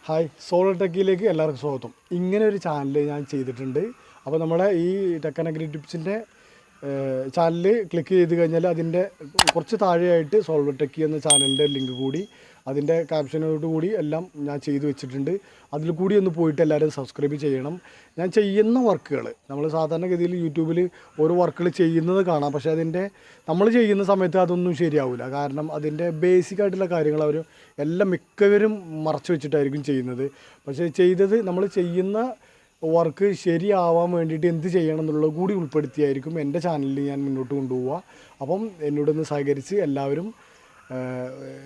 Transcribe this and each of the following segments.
Hi solo ടെക്കിലേക്ക് എല്ലാവർക്കും സ്വാഗതം. ഇങ്ങനെ ഒരു ചാനൽ ഞാൻ ചെയ്തിട്ടുണ്ട്. അപ്പോൾ നമ്മുടെ ഈ ടെക് ആൻഡ് അഗ്രി ടിപ്സിൻ്റെ ചാനൽ ക്ലിക്ക് ചെയ്ത് കഴിഞ്ഞാൽ അതിൻ്റെ കുറച്ച് താഴെയായിട്ട് സോളോ ടെക്കി എന്ന ചാനലിൻ്റെ ലിങ്ക് കൂടി അതിൻ്റെ ക്യാപ്ഷനോട് കൂടി എല്ലാം ഞാൻ ചെയ്തു വെച്ചിട്ടുണ്ട്. അതിൽ കൂടി ഒന്ന് പോയിട്ട് എല്ലാവരും സബ്സ്ക്രൈബ് ചെയ്യണം. ഞാൻ ചെയ്യുന്ന വർക്കുകൾ നമ്മൾ സാധാരണഗതിയിൽ യൂട്യൂബിൽ ഓരോ വർക്കുകൾ ചെയ്യുന്നത് കാണാം. പക്ഷേ അതിൻ്റെ നമ്മൾ ചെയ്യുന്ന സമയത്ത് അതൊന്നും ശരിയാവില്ല. കാരണം അതിൻ്റെ ബേസിക് ആയിട്ടുള്ള കാര്യങ്ങൾ അവർ എല്ലാം മിക്കവരും മറച്ചു വെച്ചിട്ടായിരിക്കും ചെയ്യുന്നത്. പക്ഷേ നമ്മൾ ചെയ്യുന്ന വർക്ക് ശരിയാവാൻ വേണ്ടിയിട്ട് എന്ത് ചെയ്യണം എന്നുള്ളത് കൂടി ഉൾപ്പെടുത്തിയായിരിക്കും എൻ്റെ ചാനലിൽ ഞാൻ മുന്നോട്ട് കൊണ്ടുപോവുക. അപ്പം എന്നോടൊന്ന് സഹകരിച്ച് എല്ലാവരും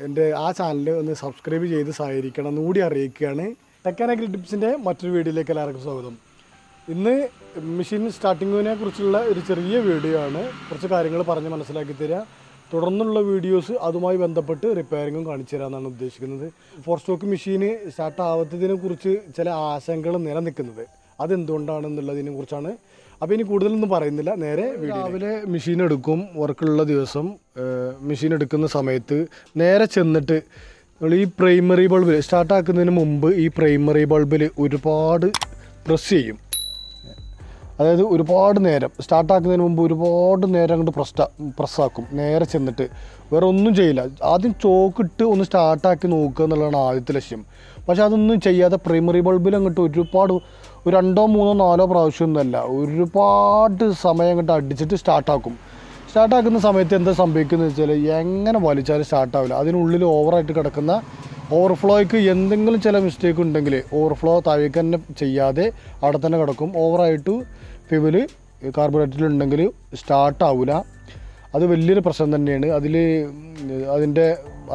എൻ്റെ ആ ചാനൽ ഒന്ന് സബ്സ്ക്രൈബ് ചെയ്ത് സഹകരിക്കണം എന്നുകൂടി അറിയിക്കുകയാണ്. ടെക് ആൻഡ് അഗ്രി ടിപ്സിൻ്റെ മറ്റൊരു വീഡിയോയിലേക്ക് എല്ലാവർക്കും സ്വാഗതം. ഇന്ന് മെഷീൻ സ്റ്റാർട്ടിങ്ങിനെ കുറിച്ചുള്ള ഒരു ചെറിയ വീഡിയോ ആണ്. കുറച്ച് കാര്യങ്ങൾ പറഞ്ഞ് മനസ്സിലാക്കി തരിക. തുടർന്നുള്ള വീഡിയോസ് അതുമായി ബന്ധപ്പെട്ട് റിപ്പയറിങ്ങും കാണിച്ചു തരാമെന്നാണ് ഉദ്ദേശിക്കുന്നത്. 4 സ്റ്റോക്ക് മെഷീന് സ്റ്റാർട്ട് ആവാത്തതിനെ കുറിച്ച് ചില ആശങ്കകൾ നിലനിൽക്കുന്നത് അതെന്തുകൊണ്ടാണെന്നുള്ളതിനെ കുറിച്ചാണ്. അപ്പോൾ ഇനി കൂടുതലൊന്നും പറയുന്നില്ല, നേരെ രാവിലെ മെഷീൻ എടുക്കും. വർക്കുള്ള ദിവസം മെഷീൻ എടുക്കുന്ന സമയത്ത് നേരെ ചെന്നിട്ട് നമ്മൾ ഈ പ്രൈമറി ബൾബിൽ സ്റ്റാർട്ടാക്കുന്നതിന് മുമ്പ് ഈ പ്രൈമറി ബൾബിൽ ഒരുപാട് പ്രസ് ചെയ്യും. അതായത് ഒരുപാട് നേരം സ്റ്റാർട്ടാക്കുന്നതിന് മുമ്പ് ഒരുപാട് നേരം അങ്ങോട്ട് പ്രസ്സാക്കും. നേരെ ചെന്നിട്ട് വേറെ ഒന്നും ചെയ്യില്ല. ആദ്യം ചോക്കിട്ട് ഒന്ന് സ്റ്റാർട്ടാക്കി നോക്കുക എന്നുള്ളതാണ് ആദ്യത്തെ ലക്ഷ്യം. പക്ഷെ അതൊന്നും ചെയ്യാതെ പ്രൈമറി ബൾബിൽ അങ്ങോട്ട് ഒരുപാട് ഒരു 2, 3, 4 പ്രാവശ്യമൊന്നുമല്ല, ഒരുപാട് സമയം അങ്ങോട്ട് അടിച്ചിട്ട് സ്റ്റാർട്ടാക്കുന്ന സമയത്ത് എന്താ സംഭവിക്കുന്നത് വെച്ചാൽ എങ്ങനെ വലിച്ചാലും സ്റ്റാർട്ടാവില്ല. അതിനുള്ളിൽ ഓവറായിട്ട് കിടക്കുന്ന ഓവർഫ്ലോയ്ക്ക് എന്തെങ്കിലും ചില മിസ്റ്റേക്ക് ഉണ്ടെങ്കിൽ ഓവർഫ്ലോ താഴേക്ക് തന്നെ ചെയ്യാതെ അവിടെ തന്നെ കിടക്കും. ഓവറായിട്ട് ഫ്യൂവൽ കാർബറേറ്ററിലുണ്ടെങ്കിൽ സ്റ്റാർട്ടാവില്ല. അത് വലിയൊരു പ്രശ്നം തന്നെയാണ്. അതിൻ്റെ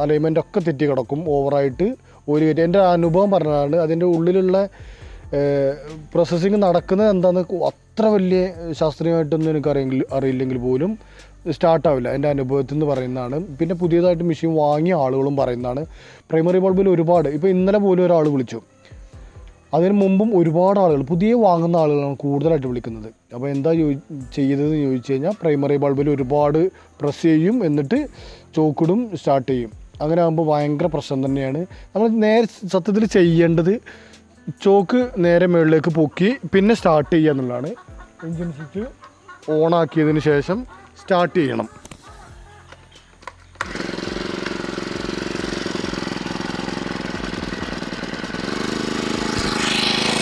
അലൈൻമെൻ്റ് ഒക്കെ തെറ്റി കിടക്കും ഓവറായിട്ട് ഒരു കയറ്റി. എൻ്റെ അനുഭവം പറഞ്ഞതാണ്. അതിൻ്റെ ഉള്ളിലുള്ള പ്രോസസ്സിങ് നടക്കുന്നത് എന്താണെന്ന് അത്ര വലിയ ശാസ്ത്രീയമായിട്ടൊന്നും എനിക്ക് അറിയില്ലെങ്കിൽ പോലും സ്റ്റാർട്ടാവില്ല. എൻ്റെ അനുഭവത്തിൽ നിന്ന് പറയുന്നതാണ്. പിന്നെ പുതിയതായിട്ട് മെഷീൻ വാങ്ങിയ ആളുകളും പറയുന്നതാണ്. പ്രൈമറി ബൾബിൽ ഒരുപാട്, ഇപ്പോൾ ഇന്നലെ പോലും ഒരാൾ വിളിച്ചു. അതിന് മുമ്പും ഒരുപാട് ആളുകൾ പുതിയ വാങ്ങുന്ന ആളുകളാണ് കൂടുതലായിട്ട് വിളിക്കുന്നത്. അപ്പോൾ എന്താ ചെയ്തതെന്ന് ചോദിച്ചു കഴിഞ്ഞാൽ പ്രൈമറി ബൾബിൽ ഒരുപാട് പ്രസ് ചെയ്യും, എന്നിട്ട് ചോക്കിടും, സ്റ്റാർട്ട് ചെയ്യും. അങ്ങനെ ആകുമ്പോൾ ഭയങ്കര പ്രശ്നം തന്നെയാണ്. നമ്മൾ നേരെ സത്യത്തിൽ ചെയ്യേണ്ടത് ചോക്ക് നേരെ മുകളിലേക്ക് പൊക്കി പിന്നെ സ്റ്റാർട്ട് ചെയ്യുക എന്നുള്ളതാണ്. എൻജിൻ സ്വിച്ച് ഓണാക്കിയതിന് ശേഷം സ്റ്റാർട്ട് ചെയ്യണം.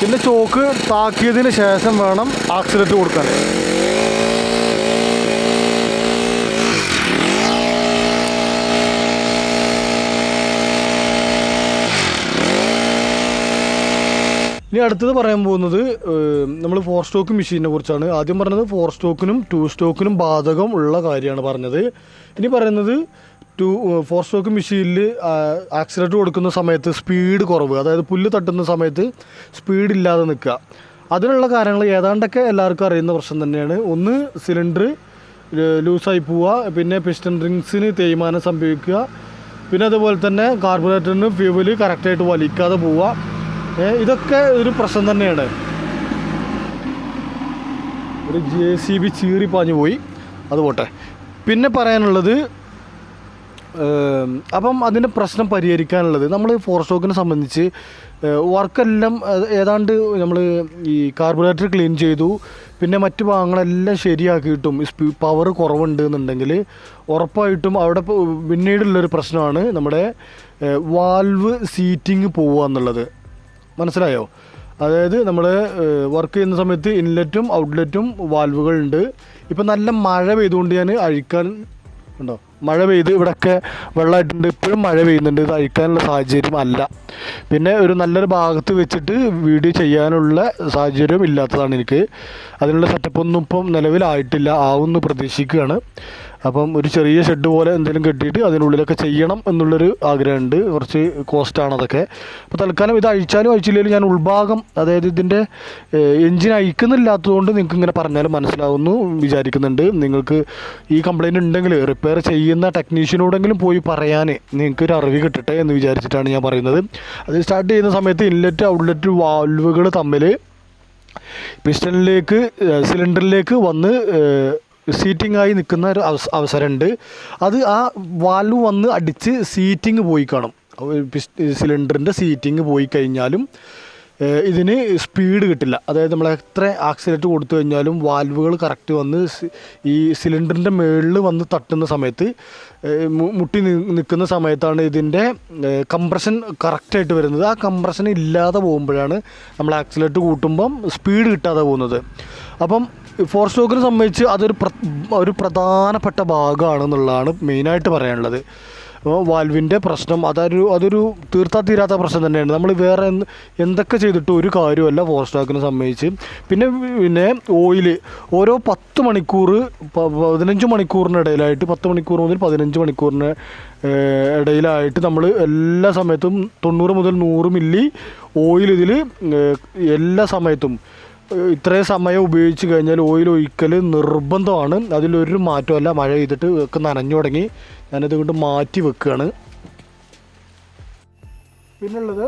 പിന്നെ ചോക്ക് താക്കിയതിന് ശേഷം വേണം ആക്സിലേറ്റർ കൊടുക്കാൻ. ഇനി അടുത്തത് പറയാൻ പോകുന്നത് നമ്മൾ 4 സ്റ്റോക്ക് മെഷീനെ കുറിച്ചാണ്. ആദ്യം പറഞ്ഞത് 4 സ്റ്റോക്കിനും 2 സ്റ്റോക്കിനും ബാധകം ഉള്ള കാര്യമാണ് പറഞ്ഞത്. ഇനി പറയുന്നത് 4 സ്റ്റോക്ക് മെഷീനിൽ ആക്സിലേറ്റർ കൊടുക്കുന്ന സമയത്ത് സ്പീഡ് കുറവ്, അതായത് പുല്ല് തട്ടുന്ന സമയത്ത് സ്പീഡില്ലാതെ നിൽക്കുക. അതിനുള്ള കാരണങ്ങൾ ഏതാണ്ടൊക്കെ എല്ലാവർക്കും അറിയുന്ന പ്രശ്നം തന്നെയാണ്. ഒന്ന് സിലിണ്ടർ ലൂസായി പോവുക, പിന്നെ പിസ്റ്റൺ റിങ്സിന് തേയ്മാനം സംഭവിക്കുക, പിന്നെ അതുപോലെ തന്നെ കാർബറേറ്ററിന് ഫ്യൂവൽ കറക്റ്റായിട്ട് വലിക്കാതെ പോവുക. ഇതൊക്കെ ഒരു പ്രശ്നം തന്നെയാണ്. ഒരു JCB ചീറി പാഞ്ഞു പോയി, അത് പോട്ടെ. പിന്നെ പറയാനുള്ളത്, അപ്പം അതിൻ്റെ പ്രശ്നം പരിഹരിക്കാനുള്ളത് നമ്മൾ 4 സ്റ്റോക്കിനെ സംബന്ധിച്ച് വർക്കെല്ലാം ഏതാണ്ട് നമ്മൾ ഈ കാർബറേറ്റർ ക്ലീൻ ചെയ്തു, പിന്നെ മറ്റ് ഭാഗങ്ങളെല്ലാം ശരിയാക്കിയിട്ടും പവർ കുറവുണ്ട് എന്നുണ്ടെങ്കിൽ ഉറപ്പായിട്ടും അവിടെ പിന്നീടുള്ളൊരു പ്രശ്നമാണ് നമ്മുടെ വാൽവ് സീറ്റിങ് പോവുക എന്നുള്ളത്. മനസ്സിലായോ? അതായത് നമ്മൾ വർക്ക് ചെയ്യുന്ന സമയത്ത് ഇൻലെറ്റും ഔട്ട്ലെറ്റും വാൽവുകളുണ്ട്. ഇപ്പം നല്ല മഴ പെയ്തുകൊണ്ട് ഞാൻ അഴിക്കാൻ ഉണ്ടോ, മഴ പെയ്ത് ഇവിടെയൊക്കെ വെള്ളമായിട്ടുണ്ട്. ഇപ്പോഴും മഴ പെയ്യുന്നുണ്ട്. ഇത് അഴിക്കാനുള്ള സാഹചര്യം അല്ല. പിന്നെ ഒരു നല്ലൊരു ഭാഗത്ത് വെച്ചിട്ട് വീഡിയോ ചെയ്യാനുള്ള സാഹചര്യം ഇല്ലാത്തതാണ് എനിക്ക്. അതിനുള്ള സെറ്റപ്പൊന്നും ഇപ്പം നിലവിലായിട്ടില്ല, ആവുമെന്ന് പ്രതീക്ഷിക്കുകയാണ്. അപ്പം ഒരു ചെറിയ ഷെഡ് പോലെ എന്തെങ്കിലും കെട്ടിയിട്ട് അതിനുള്ളിലൊക്കെ ചെയ്യണം എന്നുള്ളൊരു ആഗ്രഹമുണ്ട്. കുറച്ച് കോസ്റ്റാണ് അതൊക്കെ. അപ്പോൾ തൽക്കാലം ഇത് അഴിച്ചാലും അഴിച്ചില്ലെങ്കിലും ഞാൻ ഉൾഭാഗം, അതായത് ഇതിൻ്റെ എൻജിൻ അഴിക്കുന്നില്ലാത്തതുകൊണ്ട് നിങ്ങൾക്ക് ഇങ്ങനെ പറഞ്ഞാലും മനസ്സിലാവുമെന്ന് വിചാരിക്കുന്നുണ്ട്. നിങ്ങൾക്ക് ഈ കംപ്ലയിൻറ്റ് ഉണ്ടെങ്കിൽ റിപ്പയർ ചെയ്യുന്ന ടെക്നീഷ്യനോടെങ്കിലും പോയി പറയാൻ നിങ്ങൾക്കൊരു അറിവ് കിട്ടട്ടെ എന്ന് വിചാരിച്ചിട്ടാണ് ഞാൻ പറയുന്നത്. അത് സ്റ്റാർട്ട് ചെയ്യുന്ന സമയത്ത് ഇൻലെറ്റ് ഔട്ട്ലെറ്റ് വാൽവുകൾ തമ്മിൽ പിസ്റ്റണിലേക്ക് സിലിണ്ടറിലേക്ക് വന്ന് സീറ്റിംഗ് ആയി നിൽക്കുന്ന ഒരു അവസരമുണ്ട്. അത് ആ വാൽവ് വന്ന് അടിച്ച് സീറ്റിംഗ് പോയി കാണും. സിലിണ്ടറിൻ്റെ സീറ്റിങ് പോയി കഴിഞ്ഞാലും ഇതിന് സ്പീഡ് കിട്ടില്ല. അതായത് നമ്മൾ എത്ര ആക്സിലേറ്റർ കൊടുത്തു കഴിഞ്ഞാലും വാൽവുകൾ കറക്റ്റ് വന്ന് ഈ സിലിണ്ടറിൻ്റെ മുകളിൽ വന്ന് തട്ടുന്ന സമയത്ത് മുട്ടി നിൽക്കുന്ന സമയത്താണ് ഇതിൻ്റെ കംപ്രഷൻ കറക്റ്റായിട്ട് വരുന്നത്. ആ കംപ്രഷൻ ഇല്ലാതെ പോകുമ്പോഴാണ് നമ്മൾ ആക്സിലേറ്റർ കൂട്ടുമ്പം സ്പീഡ് കിട്ടാതെ പോകുന്നത്. അപ്പം 4 സ്ട്രോക്കിനെ സംബന്ധിച്ച് ഒരു പ്രധാനപ്പെട്ട ഭാഗമാണെന്നുള്ളതാണ് മെയിനായിട്ട് പറയാനുള്ളത്. വാൽവിൻ്റെ പ്രശ്നം അതൊരു തീരാത്ത പ്രശ്നം തന്നെയാണ്. നമ്മൾ വേറെ എന്തൊക്കെ ചെയ്തിട്ടും ഒരു കാര്യമല്ല 4 സ്ട്രോക്കിനെ സംബന്ധിച്ച്. പിന്നെ ഓയിൽ ഓരോ 10 മണിക്കൂർ 15 മണിക്കൂറിനിടയിലായിട്ട് 10 മണിക്കൂർ മുതൽ 15 മണിക്കൂറിന് ഇടയിലായിട്ട് നമ്മൾ എല്ലാ സമയത്തും 90 മുതൽ 100 മില്ലി ഓയിൽ ഇതിൽ എല്ലാ സമയത്തും ഇത്രയും സമയം ഉപയോഗിച്ച് കഴിഞ്ഞാൽ ഓയിൽ ഒഴിക്കൽ നിർബന്ധമാണ്. അതിലൊരു മാറ്റമല്ല. മഴ ചെയ്തിട്ട് ഒക്കെ നനഞ്ഞു തുടങ്ങി. ഞാനത് കൊണ്ട് മാറ്റി വെക്കുകയാണ്. പിന്നുള്ളത്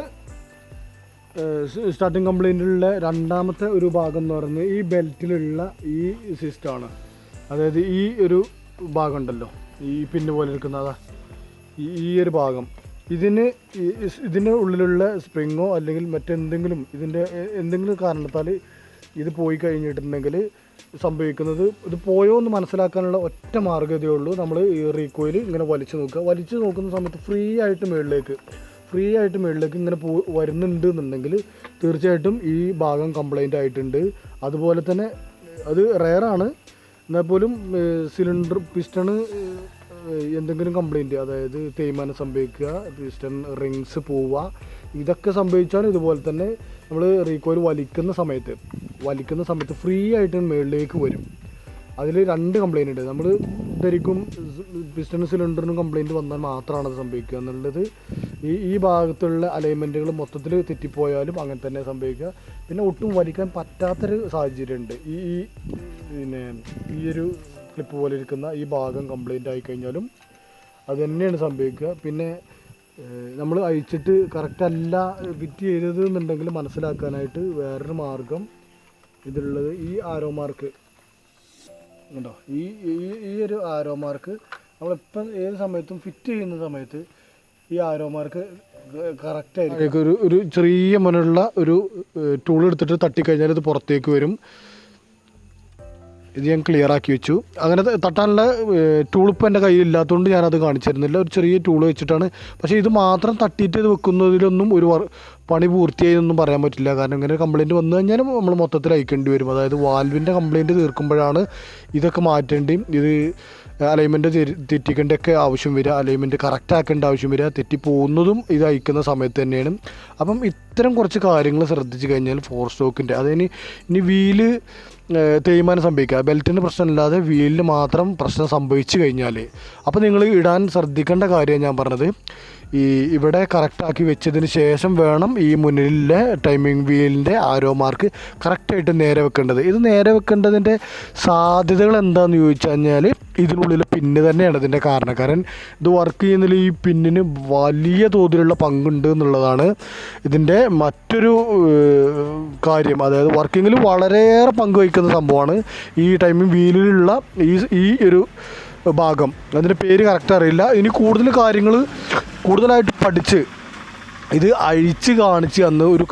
സ്റ്റാർട്ടിങ് കംപ്ലൈൻറ്റിലുള്ള രണ്ടാമത്തെ ഒരു ഭാഗം എന്ന് പറയുന്നത് ഈ ബെൽറ്റിലുള്ള ഈ സിസ്റ്റമാണ്. അതായത് ഈ ഒരു ഭാഗം ഉണ്ടല്ലോ, ഈ പിന്ന് പോലെ ഇരിക്കുന്നതാ ഈ ഒരു ഭാഗം. ഇതിൻ്റെ ഉള്ളിലുള്ള സ്പ്രിങ്ങോ അല്ലെങ്കിൽ മറ്റെന്തെങ്കിലും എന്തെങ്കിലും കാരണത്താൽ ഇത് പോയി കഴിഞ്ഞിട്ടുണ്ടെങ്കിൽ സംഭവിക്കുന്നത്, ഇത് പോയോ എന്ന് മനസ്സിലാക്കാനുള്ള ഒറ്റ മാർഗ്ഗതയേ ഉള്ളൂ. നമ്മൾ ഈ റീകോയിൽ ഇങ്ങനെ വലിച്ചു നോക്കുന്ന സമയത്ത് ഫ്രീ ആയിട്ട് മുകളിലേക്ക് ഇങ്ങനെ വരുന്നുണ്ട് എന്നുണ്ടെങ്കിൽ തീർച്ചയായിട്ടും ഈ ഭാഗം കംപ്ലൈൻ്റ് ആയിട്ടുണ്ട്. അതുപോലെ തന്നെ അത് റെയറാണ്, എന്നാൽ പോലും സിലിണ്ടർ പിസ്റ്റണ് എന്തെങ്കിലും കംപ്ലൈൻറ്റ്, അതായത് തേയ്മാനം സംഭവിക്കുക, പിസ്റ്റൺ റിങ്സ് പോവുക, ഇതൊക്കെ സംഭവിച്ചാൽ ഇതുപോലെ തന്നെ നമ്മൾ റീകോയിൽ വലിക്കുന്ന സമയത്ത് ഫ്രീ ആയിട്ട് മുകളിലേക്ക് വരും. അതിൽ 2 കംപ്ലൈൻറ്റ് ഉണ്ട്. നമ്മൾ ധരിക്കും പിസ്റ്റൺ സിലിണ്ടറിനും കംപ്ലൈൻറ്റ് വന്നാൽ മാത്രമാണ് അത് സംഭവിക്കുക എന്നുള്ളത്. ഈ ഭാഗത്തുള്ള അലൈൻമെൻറ്റുകൾ മൊത്തത്തിൽ തെറ്റിപ്പോയാലും അങ്ങനെ തന്നെ സംഭവിക്കുക. പിന്നെ ഒട്ടും വലിക്കാൻ പറ്റാത്തൊരു സാഹചര്യമുണ്ട്. പിന്നെ ഈ ഒരു ക്ലിപ്പ് പോലെ ഇരിക്കുന്ന ഈ ഭാഗം കംപ്ലൈൻ്റ് ആയിക്കഴിഞ്ഞാലും അത് തന്നെയാണ് സംഭവിക്കുക. പിന്നെ നമ്മൾ അയച്ചിട്ട് കറക്റ്റല്ല ഫിറ്റ് ചെയ്തത് എന്നുണ്ടെങ്കിൽ മനസ്സിലാക്കാനായിട്ട് വേറൊരു മാർഗം ഇതിലുള്ളത്, ഈ ആരോ മാർക്ക് ഉണ്ടോ, ഈ ഒരു ആരോ മാർക്ക് നമ്മളിപ്പം ഏത് സമയത്തും ഫിറ്റ് ചെയ്യുന്ന സമയത്ത് ഈ ആരോ മാർക്ക് കറക്റ്റായിരിക്കും. ഒരു ചെറിയ മുനുള്ള ഒരു ടൂൾ എടുത്തിട്ട് തട്ടിക്കഴിഞ്ഞാൽ ഇത് പുറത്തേക്ക് വരും. ഇത് ഞാൻ ക്ലിയർ ആക്കി വെച്ചു. അങ്ങനെ തട്ടാനുള്ള ടൂളിപ്പോൾ എൻ്റെ കയ്യിലില്ലാത്തതുകൊണ്ട് ഞാനത് കാണിച്ചിരുന്നില്ല. ഒരു ചെറിയ ടൂൾ വെച്ചിട്ടാണ്. പക്ഷേ ഇത് മാത്രം തട്ടിയിട്ട് ഇത് വെക്കുന്നതിലൊന്നും ഒരു പണി പൂർത്തിയായെന്നൊന്നും പറയാൻ പറ്റില്ല. കാരണം ഇങ്ങനെ കംപ്ലയിൻറ്റ് വന്നു കഴിഞ്ഞാൽ നമ്മൾ മൊത്തത്തിൽ അയക്കേണ്ടി വരും. അതായത് വാൽവിൻ്റെ കംപ്ലയിൻറ്റ് തീർക്കുമ്പോഴാണ് ഇതൊക്കെ മാറ്റേണ്ടിയും ഇത് അലൈൻമെൻറ്റ് തെറ്റിക്കേണ്ടതൊക്കെ ആവശ്യം വരിക, അലൈൻമെൻറ്റ് കറക്റ്റ് ആക്കേണ്ട ആവശ്യം വരിക, തെറ്റിപ്പോകുന്നതും ഇത് അയക്കുന്ന സമയത്ത് തന്നെയാണ്. അപ്പം ഇത്തരം കുറച്ച് കാര്യങ്ങൾ ശ്രദ്ധിച്ച് കഴിഞ്ഞാൽ 4 സ്ട്രോക്കിൻ്റെ ഇനി വീല് തേയ്മാനം സംഭവിക്കുക, ബെൽറ്റിന് പ്രശ്നമില്ലാതെ വീലിന് മാത്രം പ്രശ്നം സംഭവിച്ചു കഴിഞ്ഞാൽ അപ്പോൾ നിങ്ങൾ ഇടാൻ ശ്രദ്ധിക്കേണ്ട കാര്യം ഞാൻ പറഞ്ഞത്, ഇവിടെ കറക്റ്റാക്കി വെച്ചതിന് ശേഷം വേണം ഈ മുന്നിലെ ടൈമിംഗ് വീലിൻ്റെ ആരോ മാർക്ക് കറക്റ്റായിട്ട് നേരെ വെക്കേണ്ടത്. ഇത് നേരെ വെക്കേണ്ടതിൻ്റെ സാധ്യതകൾ എന്താണെന്ന് ചോദിച്ചു കഴിഞ്ഞാൽ ഇതിനുള്ളിൽ പിന്ന് തന്നെയാണ് ഇതിൻ്റെ കാരണക്കാരൻ. ഇത് വർക്ക് ചെയ്യുന്നതിൽ ഈ പിന്നിന് വലിയ തോതിലുള്ള പങ്കുണ്ട് എന്നുള്ളതാണ് ഇതിൻ്റെ മറ്റൊരു കാര്യം. അതായത് വർക്കിങ്ങിൽ വളരെയേറെ പങ്ക് വഹിക്കുന്ന സംഭവമാണ് ഈ ടൈമിംഗ് വീലിലുള്ള ഈ ഒരു ഭാഗം. അതിൻ്റെ പേര് കറക്റ്റ് അറിയില്ല. ഇനി കൂടുതലായിട്ട് പഠിച്ച് ഇത് അഴിച്ച് കാണിച്ച് അന്ന് ഒരു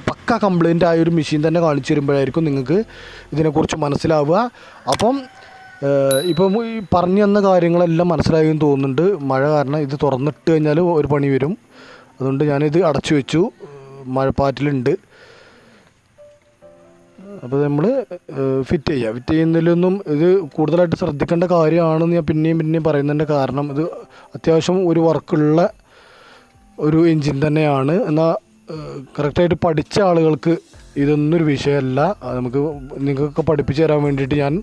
പക്ക കംപ്ലൈൻ്റ് ആയ ഒരു മെഷീൻ തന്നെ കാണിച്ചു വരുമ്പോഴായിരിക്കും നിങ്ങൾക്ക് ഇതിനെക്കുറിച്ച് മനസ്സിലാവുക. അപ്പം ഇപ്പം ഈ പറഞ്ഞു തന്ന കാര്യങ്ങളെല്ലാം മനസ്സിലായെന്ന് തോന്നുന്നുണ്ട്. മഴ കാരണം ഇത് തുറന്നിട്ട് കഴിഞ്ഞാൽ ഒരു പണി വരും. അതുകൊണ്ട് ഞാനിത് അടച്ചു വെച്ചു. മഴപ്പാറ്റിലുണ്ട്. അപ്പോൾ നമ്മൾ ഫിറ്റ് ചെയ്യുന്നതിലൊന്നും ഇത് കൂടുതലായിട്ട് ശ്രദ്ധിക്കേണ്ട കാര്യമാണെന്ന് ഞാൻ പിന്നെയും പറയുന്നതിൻ്റെ കാരണം ഇത് അത്യാവശ്യം ഒരു വർക്കുള്ള ഒരു എൻജിൻ തന്നെയാണ്. എന്നാൽ കറക്റ്റായിട്ട് പഠിച്ച ആളുകൾക്ക് ഇതൊന്നൊരു വിഷയമല്ല. നിങ്ങൾക്കൊക്കെ പഠിപ്പിച്ചു തരാൻ വേണ്ടിയിട്ട് ഞാൻ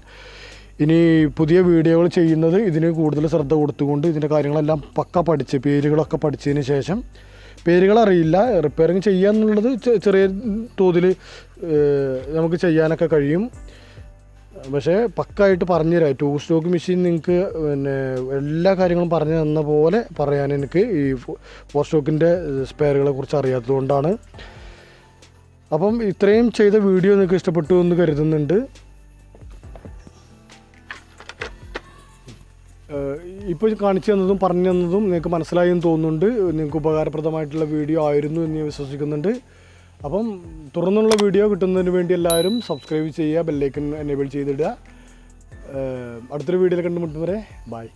ഇനി പുതിയ വീഡിയോകൾ ചെയ്യുന്നത് ഇതിന് കൂടുതൽ ശ്രദ്ധ കൊടുത്തുകൊണ്ട് ഇതിൻ്റെ കാര്യങ്ങളെല്ലാം പക്ക പഠിച്ച് പേരുകളൊക്കെ പഠിച്ചതിന് ശേഷം, പേരുകളറിയില്ല, റിപ്പയറിങ് ചെയ്യുക എന്നുള്ളത് ചെറിയ തോതിൽ നമുക്ക് ചെയ്യാനൊക്കെ കഴിയും. പക്ഷേ പക്കായിട്ട് പറഞ്ഞുതരാം. 2 സ്ട്രോക്ക് മെഷീൻ നിങ്ങൾക്ക് പിന്നെ എല്ലാ കാര്യങ്ങളും പറഞ്ഞു തന്ന പോലെ പറയാൻ എനിക്ക് ഈ 4 സ്ട്രോക്കിൻ്റെ സ്പെയറുകളെ കുറിച്ച് അറിയാത്തത് കൊണ്ടാണ്. അപ്പം ഇത്രയും ചെയ്ത വീഡിയോ നിങ്ങൾക്ക് ഇഷ്ടപ്പെട്ടു എന്ന് കരുതുന്നുണ്ട്. ഇപ്പോൾ കാണിച്ചു തന്നതും പറഞ്ഞു തന്നതും നിങ്ങൾക്ക് മനസ്സിലായി എന്ന് തോന്നുന്നുണ്ട്. നിങ്ങൾക്ക് ഉപകാരപ്രദമായിട്ടുള്ള വീഡിയോ ആയിരുന്നു എന്ന് ഞാൻ വിശ്വസിക്കുന്നുണ്ട്. അപ്പം തുടർന്നുള്ള വീഡിയോ കിട്ടുന്നതിന് വേണ്ടി എല്ലാവരും സബ്സ്ക്രൈബ് ചെയ്യുക, ബെല്ലൈക്കൺ എനേബിൾ ചെയ്തിടുക. അടുത്തൊരു വീഡിയോയിൽ കണ്ടുമുട്ടും വരെ ബൈ.